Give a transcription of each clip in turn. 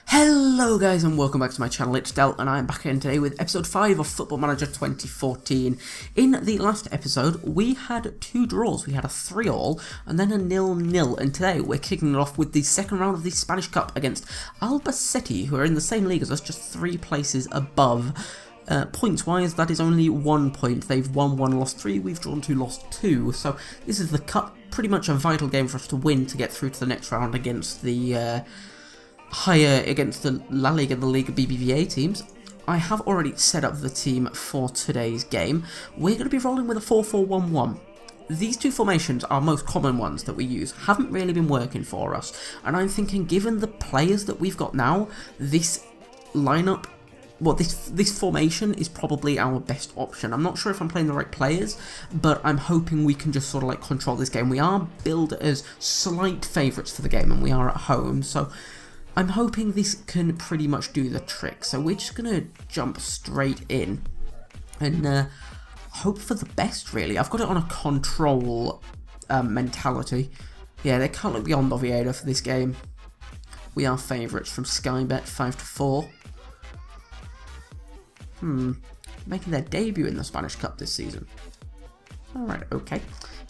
Hello guys and welcome back to my channel, it's Del and I'm back in today with episode 5 of Football Manager 2014. In the last episode we had 2 draws, we had a 3-all and then a 0-0, and today we're kicking it off with the second round of the Spanish Cup against Albacete, who are in the same league as us, just 3 places above. Points wise, that is only 1 point. They've won 1, lost 3, we've drawn 2, lost 2, so this is the cup, pretty much a vital game for us to win to get through to the next round against the against the La Liga and the Liga BBVA teams. I have already set up the team for today's game. We're going to be rolling with a 4-4-1-1. These 2 formations, our most common ones that we use, haven't really been working for us, and I'm thinking given the players that we've got now, this lineup, well, this formation is probably our best option. I'm not sure if I'm playing the right players, but I'm hoping we can just sort of like control this game. We are billed as slight favourites for the game, and we are at home, so I'm hoping this can pretty much do the trick. So we're just going to jump straight in and hope for the best, really. I've got it on a control mentality. Yeah, they can't look beyond Oviedo for this game. We are favourites from Sky Bet, 5-4. Making their debut in the Spanish Cup this season. Alright, okay.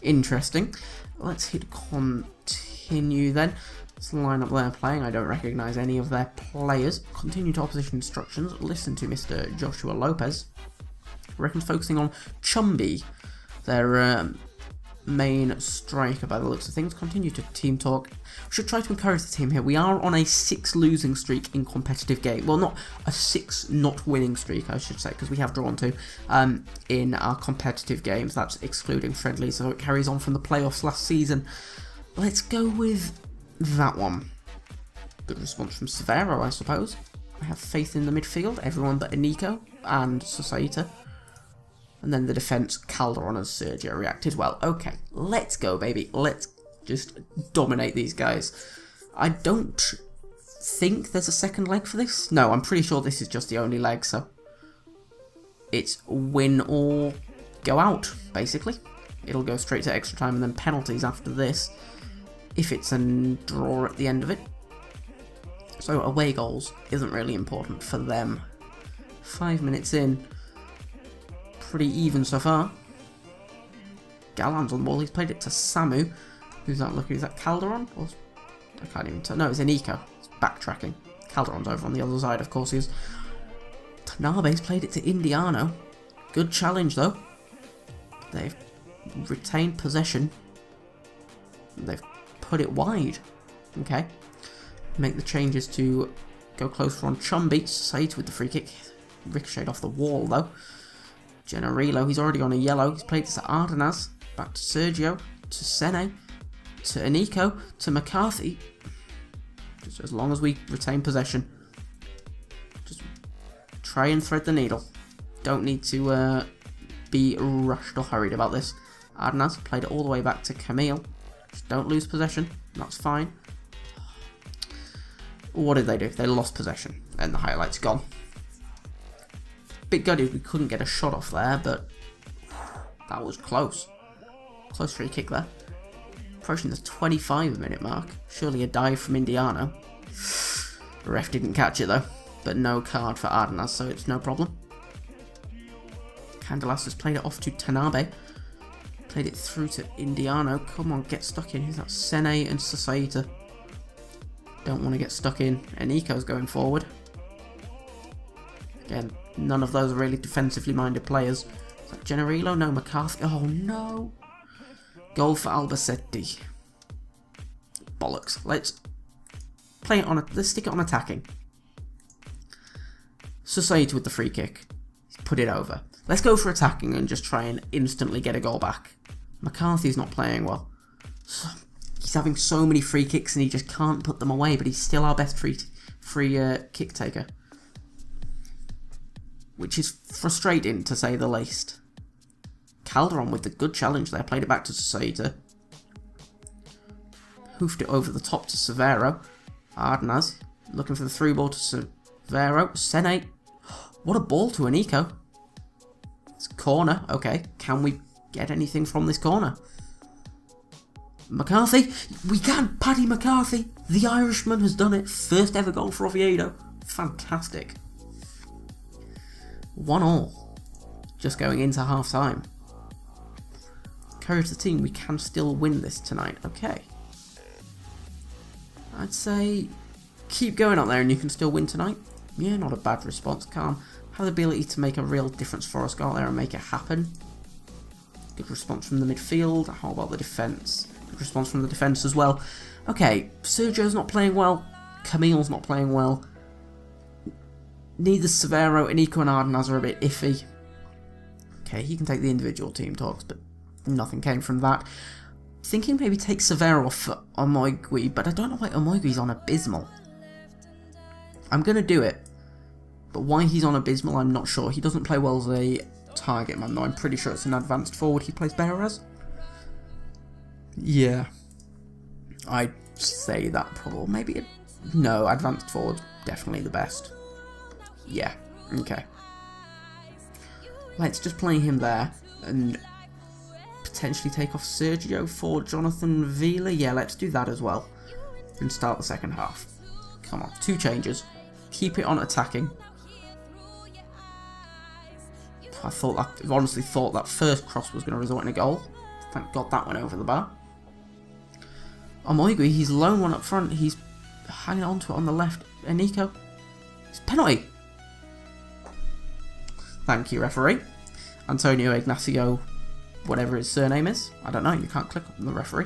Interesting. Let's hit continue then. It's the lineup they're playing. I don't recognise any of their players. Continue to opposition instructions. Listen to Mr. Joshua Lopez. I reckon focusing on Chumby, their main striker by the looks of things. Continue to team talk. We should try to encourage the team here. We are on a 6 losing streak in competitive game. Well, not a 6 not winning streak, I should say, because we have drawn 2 in our competitive games. That's excluding friendly, so it carries on from the playoffs last season. Let's go with that one. Good response from Severo, I suppose. I have faith in the midfield, everyone but Eniko and Societa. And then the defence, Calderon and Sergio reacted well. Okay, let's go, baby. Let's just dominate these guys. I don't think there's a second leg for this. No, I'm pretty sure this is just the only leg, so it's win or go out, basically. It'll go straight to extra time and then penalties after this, if it's a draw at the end of it. So away goals isn't really important for them. 5 minutes in. Pretty even so far. Galan's on the ball. He's played it to Samu. Who's that looking? Is that Calderon? Or, I can't even tell. No, it's Eniko. It's backtracking. Calderon's over on the other side, of course he is. Tanabe's played it to Indiano. Good challenge though. They've retained possession. They've put it wide. Okay. Make the changes to go closer on Chumby. Said with the free kick. Ricocheted off the wall though. Generilo, he's already on a yellow. He's played this to Ardenaz. Back to Sergio. To Sene. To Eniko. To McCarthy. Just as long as we retain possession. Just try and thread the needle. Don't need to be rushed or hurried about this. Ardenaz played it all the way back to Camille. Just don't lose possession. That's fine. What did they do? They lost possession. And the highlight's gone. Bit gutted we couldn't get a shot off there, but that was close. Close free kick there. Approaching the 25-minute mark. Surely a dive from Indiano. The ref didn't catch it though, but no card for Ardenaz, so it's no problem. Candelas has played it off to Tanabe. Played it through to Indiano. Come on, get stuck in. Who's that? Sene and Societa. Don't want to get stuck in. Eniko's going forward. Again, none of those are really defensively minded players. Is that Generilo? No, McCarthy. Oh no! Goal for Albacete. Bollocks. Let's play it on. Let's stick it on attacking. Society with the free kick. He's put it over. Let's go for attacking and just try and instantly get a goal back. McCarthy's not playing well. He's having so many free kicks and he just can't put them away, but he's still our best free kick taker. Which is frustrating, to say the least. Calderon with the good challenge there. Played it back to Societa. Hoofed it over the top to Severo. Ardenaz looking for the through ball to Severo. Sene. What a ball to Eniko. It's corner. Okay. Can we get anything from this corner? McCarthy, we can! Paddy McCarthy! The Irishman has done it! First ever goal for Oviedo. Fantastic. 1-1. Just going into half time. Encourage the team, we can still win this tonight. Okay. I'd say keep going up there and you can still win tonight. Yeah, not a bad response. Calm. Have the ability to make a real difference for us. Go out there and make it happen. Good response from the midfield. How about the defence? Good response from the defence as well. Okay, Sergio's not playing well. Camille's not playing well. Neither Severo, Inico and Ardenaz are a bit iffy. Okay, he can take the individual team talks, but nothing came from that. Thinking maybe take Severo off for Omoigui, but I don't know why Omoigui's on Abysmal. I'm going to do it, but why he's on Abysmal I'm not sure. He doesn't play well as a target man though. I'm pretty sure it's an advanced forward he plays better as. Yeah, I'd say that probably. Maybe no, advanced forward, definitely the best. Yeah, okay. Let's just play him there and potentially take off Sergio for Jonathan Vila. Yeah, let's do that as well. And start the second half. Come on, 2 changes. Keep it on attacking. I've honestly thought that first cross was going to result in a goal. Thank God that went over the bar. Omoigui, he's lone one up front. He's hanging on to it on the left. Eniko. It's penalty. Thank you, referee. Antonio Ignacio, whatever his surname is. I don't know, you can't click on the referee.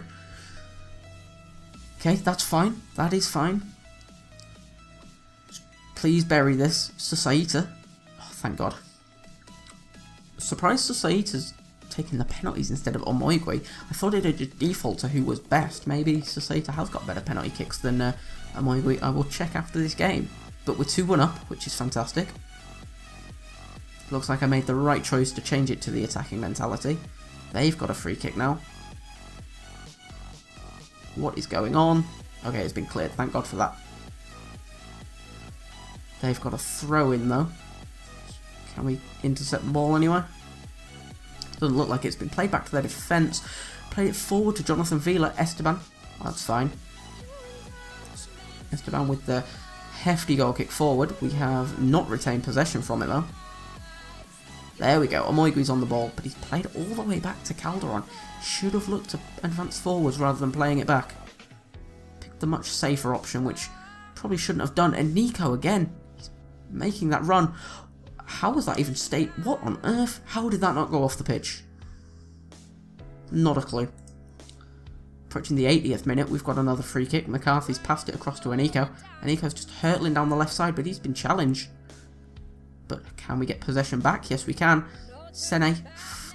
Okay, that's fine. That is fine. Please bury this. Sasaita. Oh, thank God. Surprised Sasaita's taking the penalties instead of Omoigui. I thought it'd just default to who was best. Maybe Sasaita has got better penalty kicks than Omoigui. I will check after this game. But we're 2-1 up, which is fantastic. Looks like I made the right choice to change it to the attacking mentality. They've got a free kick now. What is going on? Okay, it's been cleared. Thank God for that. They've got a throw in though. Can we intercept the ball anywhere? Doesn't look like it's been played back to their defence. Played it forward to Jonathan Vila. Esteban. That's fine. Esteban with the hefty goal kick forward. We have not retained possession from it though. There we go. Omoigui's on the ball, but he's played all the way back to Calderon. Should have looked to advance forwards rather than playing it back. Picked the much safer option, which probably shouldn't have done. And Nico again, he's making that run. How was that even stayed? What on earth? How did that not go off the pitch? Not a clue. Approaching the 80th minute, we've got another free kick. McCarthy's passed it across to Eniko. Eniko's just hurtling down the left side, but he's been challenged. But can we get possession back? Yes, we can. Sene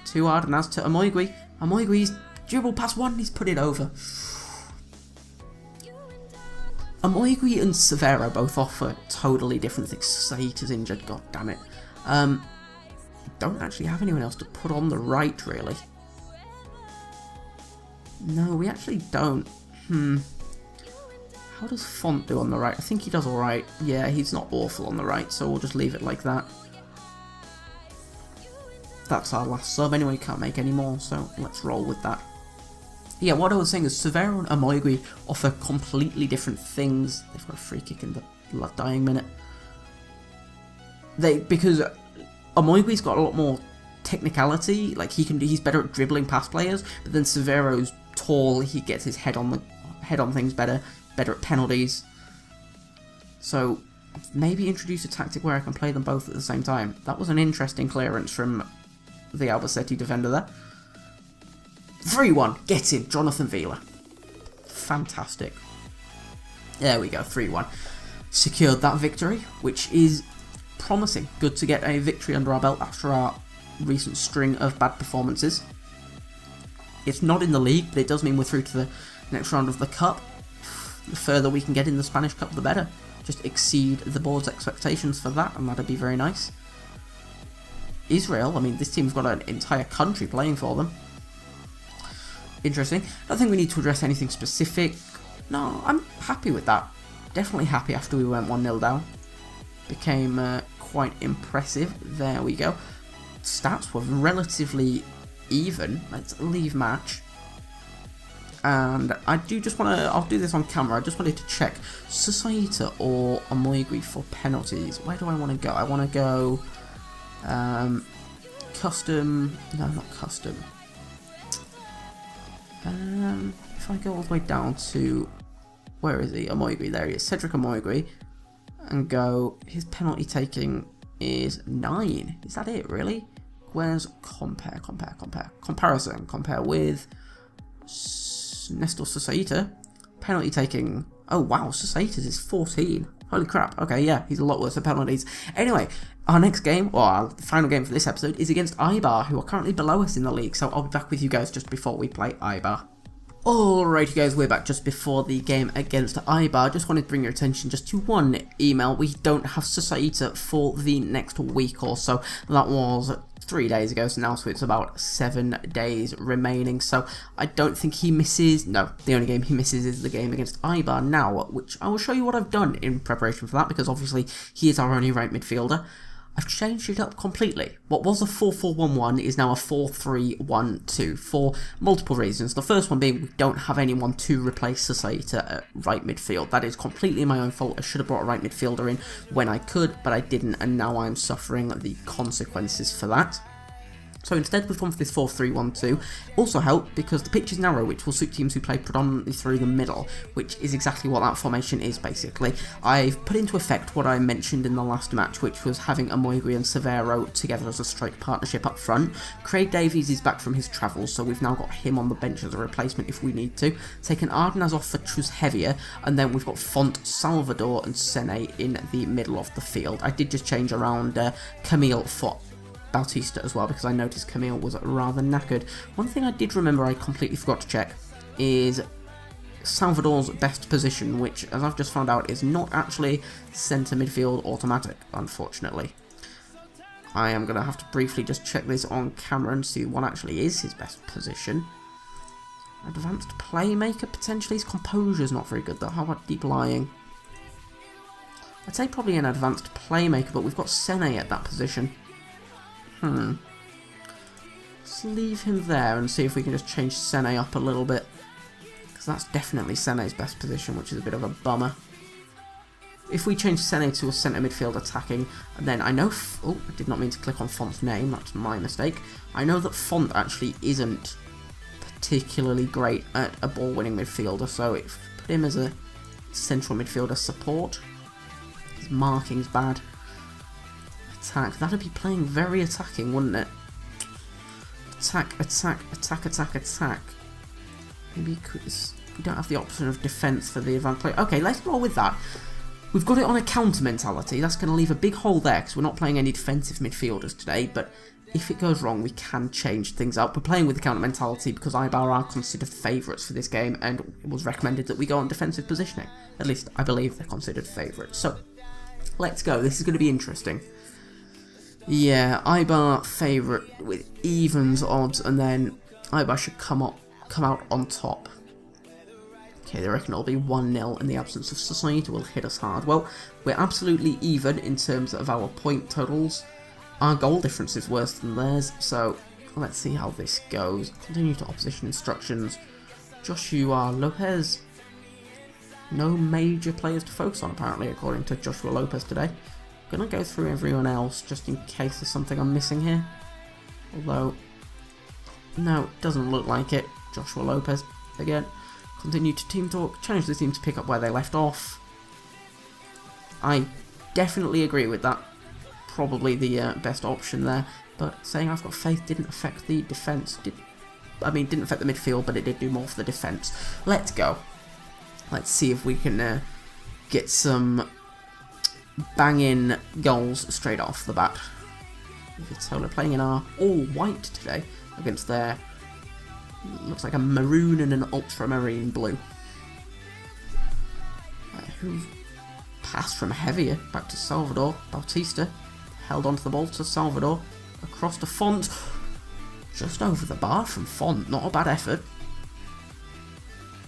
to Ardenaz to Omoigui. Omoigui's dribble past one, he's put it over. Omoigui and Severo both offer totally different things. Saita's injured, god damn it. Don't actually have anyone else to put on the right, really. No, we actually don't. How does Font do on the right? I think he does alright. Yeah, he's not awful on the right, so we'll just leave it like that. That's our last sub anyway, can't make any more, so let's roll with that. Yeah, what I was saying is Severo and Omoigui offer completely different things. They've got a free kick in the dying minute. Because Omoigui's got a lot more technicality, like he's better at dribbling past players, but then Severo's tall, he gets his head on things better at penalties. So maybe introduce a tactic where I can play them both at the same time. That was an interesting clearance from the Albacete defender there. 3-1, get in, Jonathan Vila. Fantastic. There we go, 3-1. Secured that victory, which is promising. Good to get a victory under our belt after our recent string of bad performances. It's not in the league, but it does mean we're through to the next round of the Cup. The further we can get in the Spanish Cup, the better. Just exceed the board's expectations for that, and that'd be very nice. Israel, I mean, this team's got an entire country playing for them. Interesting. I don't think we need to address anything specific. No, I'm happy with that. Definitely happy after we went 1-0 down. Became quite impressive. There we go. Stats were relatively even. Let's leave match. And I do just want to, I'll do this on camera, I just wanted to check Societa or Amoigui for penalties. Where do I want to go? I want to go custom, no, not custom. If I go all the way down to, where is he? Amoigui, there he is, Cedric Amoigui, and go, his penalty taking is 9. Is that it, really? Where's compare with Nestor Societa, penalty taking, oh wow, Societa's is 14. Holy crap, okay, yeah, he's a lot worse at penalties. Anyway, our next game, or our final game for this episode, is against Eibar, who are currently below us in the league, so I'll be back with you guys just before we play Eibar. Alrighty guys, we're back just before the game against Eibar. Just wanted to bring your attention just to one email. We don't have Societa for the next week or so. That was 3 days ago, so now it's about 7 days remaining, so I don't think he misses. No, the only game he misses is the game against Eibar now, which I will show you what I've done in preparation for that, because obviously he is our only right midfielder. I've changed it up completely. What was a 4-4-1-1 is now a 4-3-1-2 for multiple reasons. The first one being we don't have anyone to replace Societa at right midfield. That is completely my own fault. I should have brought a right midfielder in when I could, but I didn't, and now I'm suffering the consequences for that. So instead we've gone for this 4-3-1-2. Also helped because the pitch is narrow, which will suit teams who play predominantly through the middle, which is exactly what that formation is basically. I've put into effect what I mentioned in the last match, which was having Amoigui and Severo together as a strike partnership up front. Craig Davies is back from his travels, so we've now got him on the bench as a replacement if we need to. Taken Ardenaz off for Trushevier, and then we've got Font, Salvador and Sene in the middle of the field. I did just change around Camille for Bautista as well, because I noticed Camille was rather knackered. One thing I did remember I completely forgot to check is Salvador's best position, which, as I've just found out, is not actually centre midfield automatic, unfortunately. I am going to have to briefly just check this on camera and see what actually is his best position. Advanced playmaker, potentially. His composure's not very good, though. How about deep lying? I'd say probably an advanced playmaker, but we've got Sene at that position. Let's leave him there and see if we can just change Sene up a little bit, because that's definitely Sene's best position, which is a bit of a bummer. If we change Sene to a centre midfield attacking, and then I know, oh, I did not mean to click on Font's name, that's my mistake. I know that Font actually isn't particularly great at a ball-winning midfielder, so if we put him as a central midfielder support, his marking's bad. Attack, that'd be playing very attacking, wouldn't it? Attack, attack, attack, attack, attack. Maybe we don't have the option of defence for the advanced play. Okay, let's roll with that. We've got it on a counter mentality. That's going to leave a big hole there because we're not playing any defensive midfielders today, but if it goes wrong, we can change things up. We're playing with the counter mentality because Eibar are considered favourites for this game, and it was recommended that we go on defensive positioning. At least, I believe they're considered favourites. So, let's go. This is going to be interesting. Yeah, Eibar favourite with evens odds, and then Eibar should come out on top. Okay, they reckon it'll be 1-0 in the absence of Society will hit us hard. Well, we're absolutely even in terms of our point totals. Our goal difference is worse than theirs, so let's see how this goes. Continue to opposition instructions. Joshua Lopez. No major players to focus on, apparently, according to Joshua Lopez today. Gonna go through everyone else just in case there's something I'm missing here. Although, no, it doesn't look like it. Joshua Lopez again. Continue to team talk. Challenge the team to pick up where they left off. I definitely agree with that. Probably the best option there. But saying I've got faith didn't affect the defence. Didn't affect the midfield, but it did do more for the defence. Let's go. Let's see if we can get some banging goals straight off the bat. Vitola playing in our all-white today against their, looks like a maroon and an ultramarine blue. Who passed from Heavier back to Salvador. Bautista held onto the ball to Salvador. Across to Font. Just over the bar from Font. Not a bad effort.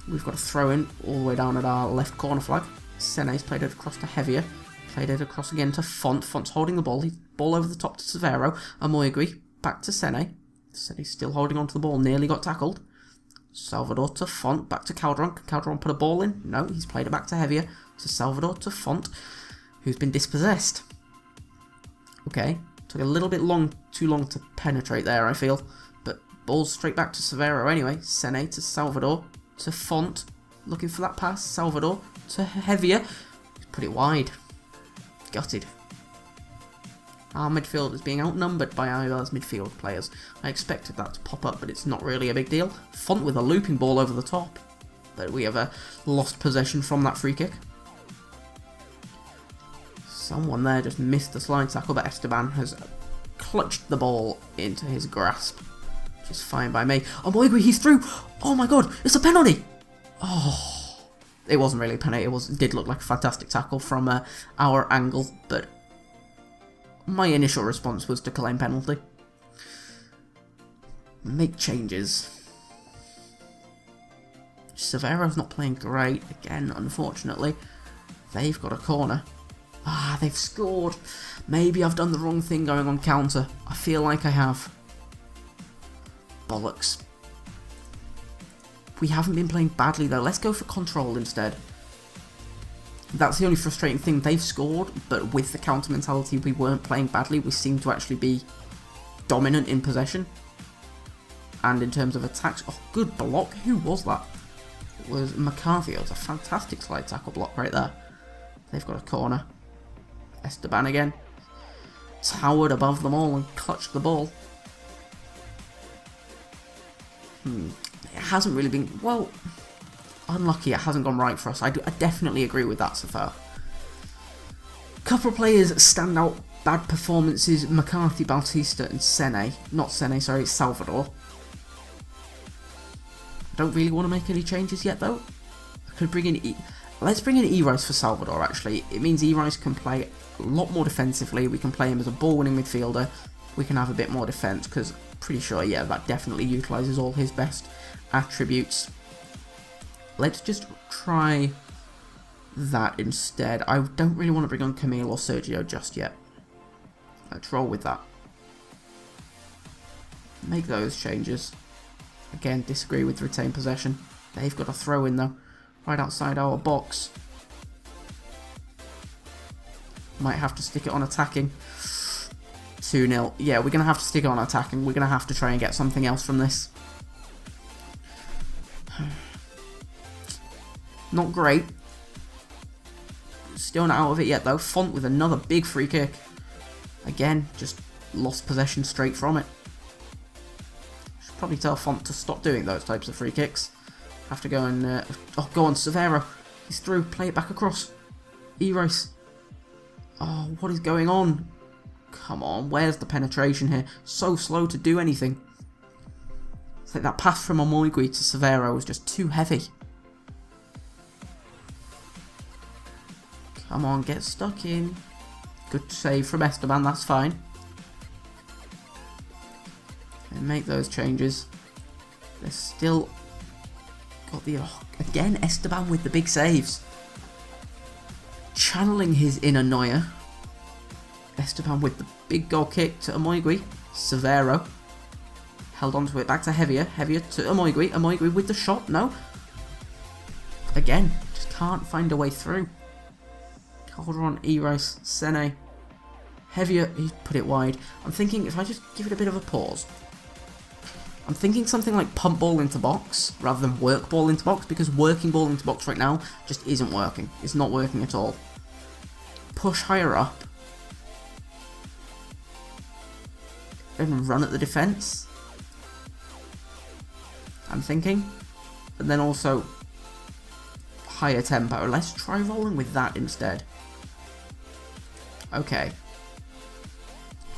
We've got a throw in all the way down at our left corner flag. Sene's played it across to Heavier. Played it across again to Font. Font's holding the ball. He's ball over the top to Severo. Amoigui back to Sene. Sene's still holding onto the ball. Nearly got tackled. Salvador to Font, back to Calderon. Can Calderon put a ball in? No, he's played it back to Heavier. So Salvador to Font, who's been dispossessed. Okay, took a little bit too long to penetrate there, I feel. But ball's straight back to Severo anyway. Sene to Salvador to Font, looking for that pass. Salvador to Heavier. He's put it wide. Gutted. Our midfield is being outnumbered by Eibar's midfield players. I expected that to pop up, but it's not really a big deal. Font with a looping ball over the top. But we have lost possession from that free kick. Someone there just missed the slide tackle, but Esteban has clutched the ball into his grasp. Which is fine by me. Oh my god, he's through! Oh my god, it's a penalty! Oh, it wasn't really a penalty. It did look like a fantastic tackle from our angle, but my initial response was to claim penalty. Make changes. Severo's not playing great again, unfortunately. They've got a corner. Ah, they've scored. Maybe I've done the wrong thing going on counter. I feel like I have. Bollocks. We haven't been playing badly though. Let's go for control instead. That's the only frustrating thing. They've scored, but with the counter mentality, we weren't playing badly. We seem to actually be dominant in possession. And in terms of attacks, oh, good block. Who was that? It was McCarthy. It was a fantastic slide tackle block right there. They've got a corner. Esteban again. Towered above them all and clutched the ball. It hasn't really been, well, unlucky it hasn't gone right for us. I definitely agree with that so far. Couple of players stand out bad performances. McCarthy, Bautista and Salvador. I don't really want to make any changes yet though. I could bring in let's bring in E05 for Salvador actually. It means E05 can play a lot more defensively. We can play him as a ball-winning midfielder. We can have a bit more defence because pretty sure, yeah, that definitely utilises all his best attributes. Let's just try that instead. I don't really want to bring on Camille or Sergio just yet. Let's roll with that. Make those changes. Again, disagree with retain possession. They've got a throw in though, right outside our box. Might have to stick it on attacking. 2-0. Yeah, we're going to have to stick it on attacking. We're going to have to try and get something else from this. Not great. Still not out of it yet though. Font with another big free kick. Again, just lost possession straight from it. Should probably tell Font to stop doing those types of free kicks. Have to go and... oh, go on, Severo. He's through. Play it back across. E05. Oh, what is going on? Come on, where's the penetration here? So slow to do anything. It's like that pass from Omoigui to Severo was just too heavy. Come on, get stuck in. Good save from Esteban, that's fine. And make those changes. They're still got the... oh, again, Esteban with the big saves. Channeling his inner Neuer. Esteban with the big goal kick to Omoigui. Severo held onto it, back to Heavier. Heavier to Omoigui. Omoigui with the shot. No. Again, just can't find a way through. Calderon, E05, Sene. Heavier, he put it wide. I'm thinking if I just give it a bit of a pause. I'm thinking something like pump ball into box rather than work ball into box, because working ball into box right now just isn't working. It's not working at all. Push higher up. And run at the defence. I'm thinking. But then also higher tempo. Let's try rolling with that instead. Okay.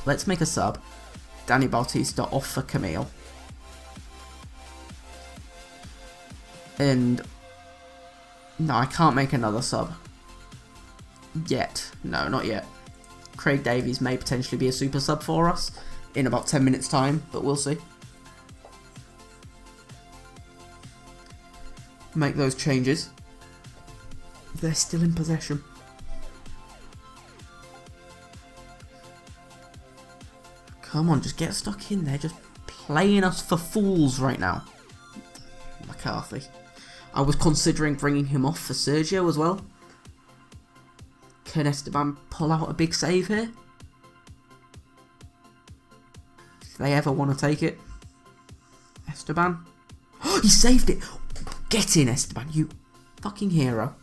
Let's make a sub. Danny Bautista off for Camille. And no, I can't make another sub. Yet. No, not yet. Craig Davies may potentially be a super sub for us in about 10 minutes time, but we'll see. Make those changes. They're still in possession. Come on, just get stuck in there. Just playing us for fools right now. McCarthy. I was considering bringing him off for Sergio as well. Can Esteban pull out a big save here? If they ever want to take it. Esteban. Oh, he saved it! Get in, Esteban, you fucking hero.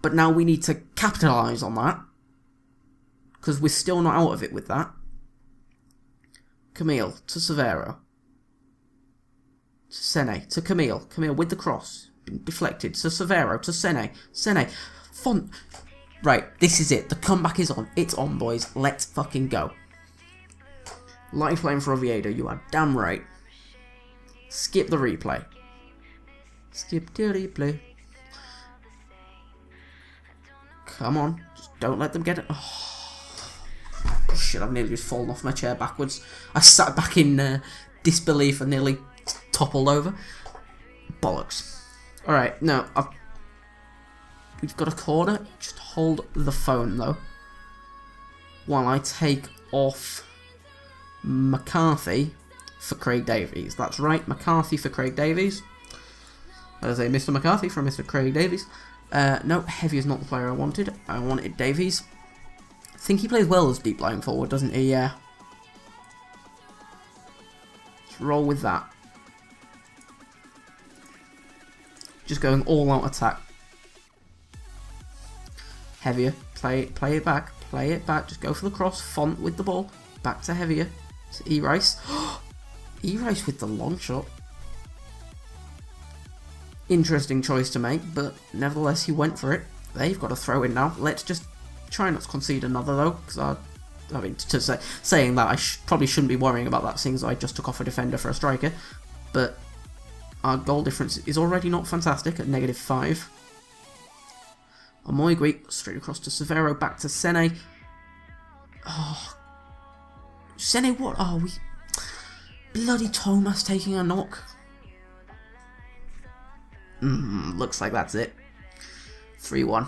But now we need to capitalise on that. Because we're still not out of it with that. Camille to Severo. To Sene. To Camille. Camille with the cross. Deflected. To Severo. To Sene. Sene. Font. Right, this is it. The comeback is on. It's on, boys. Let's fucking go. Lifeline for Oviedo. You are damn right. Skip the replay. Skip the replay. Come on. Just don't let them get it. Oh. Shit, I've nearly just fallen off my chair backwards. I sat back in disbelief and nearly toppled over. Bollocks. Alright, now, we've got a corner. Just hold the phone, though. While I take off McCarthy for Craig Davies. That's right, McCarthy for Craig Davies. There's a Mr. McCarthy from Mr. Craig Davies. No, Heavy is not the player I wanted. I wanted Davies. I think he plays well as deep lying forward, doesn't he? Yeah. Let's roll with that. Just going all out attack. Heavier. Play it back. Play it back. Just go for the cross. Font with the ball. Back to Heavier. To E-Rice. E-Rice with the long shot. Interesting choice to make, but nevertheless he went for it. They've got a throw in now. Let's just try not to concede another though, because I mean, saying that, I probably shouldn't be worrying about that, seeing as I just took off a defender for a striker. But our goal difference is already not fantastic at -5. Omoigui, straight across to Severo, back to Sene. Oh, Sene, what are we? Bloody Thomas taking a knock. Looks like that's it. 3-1.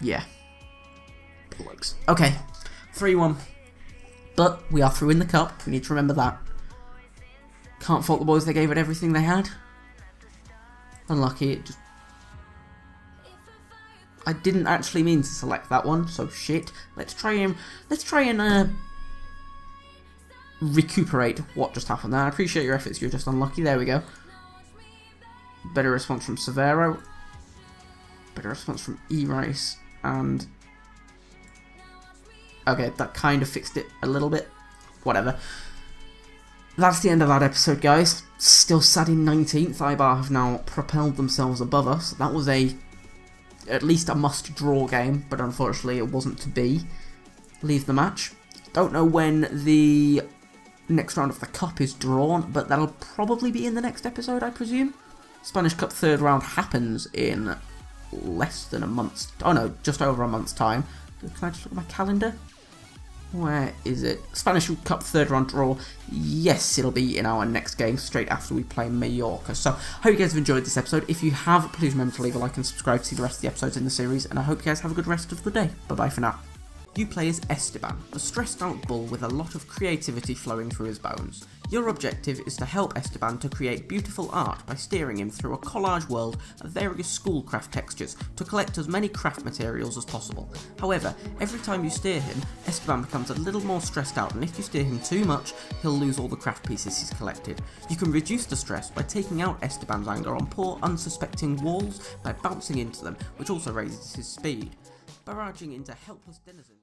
Yeah. Bollocks. Okay. 3-1. But we are through in the cup. We need to remember that. Can't fault the boys. They gave it everything they had. Unlucky. It just... I didn't actually mean to select that one, so shit. Let's try and recuperate what just happened there. I appreciate your efforts. You're just unlucky. There we go. Better response from Severo. Better response from E-Rice. And okay, that kind of fixed it a little bit. Whatever. That's the end of that episode, guys. Still sat in 19th. Eibar have now propelled themselves above us. That was at least a must-draw game, but unfortunately it wasn't to be. Leave the match. Don't know when the next round of the Cup is drawn, but that'll probably be in the next episode, I presume. Spanish Cup third round happens in less than a month's... Oh no, just over a month's time. Can I just look at my calendar? Where is it? Spanish Cup third round draw. Yes, it'll be in our next game, straight after we play Mallorca. So, I hope you guys have enjoyed this episode. If you have, please remember to leave a like and subscribe to see the rest of the episodes in the series. And I hope you guys have a good rest of the day. Bye-bye for now. You play as Esteban, a stressed out bull with a lot of creativity flowing through his bones. Your objective is to help Esteban to create beautiful art by steering him through a collage world of various schoolcraft textures to collect as many craft materials as possible. However, every time you steer him, Esteban becomes a little more stressed out, and if you steer him too much, he'll lose all the craft pieces he's collected. You can reduce the stress by taking out Esteban's anger on poor, unsuspecting walls by bouncing into them, which also raises his speed. Barraging into helpless denizens.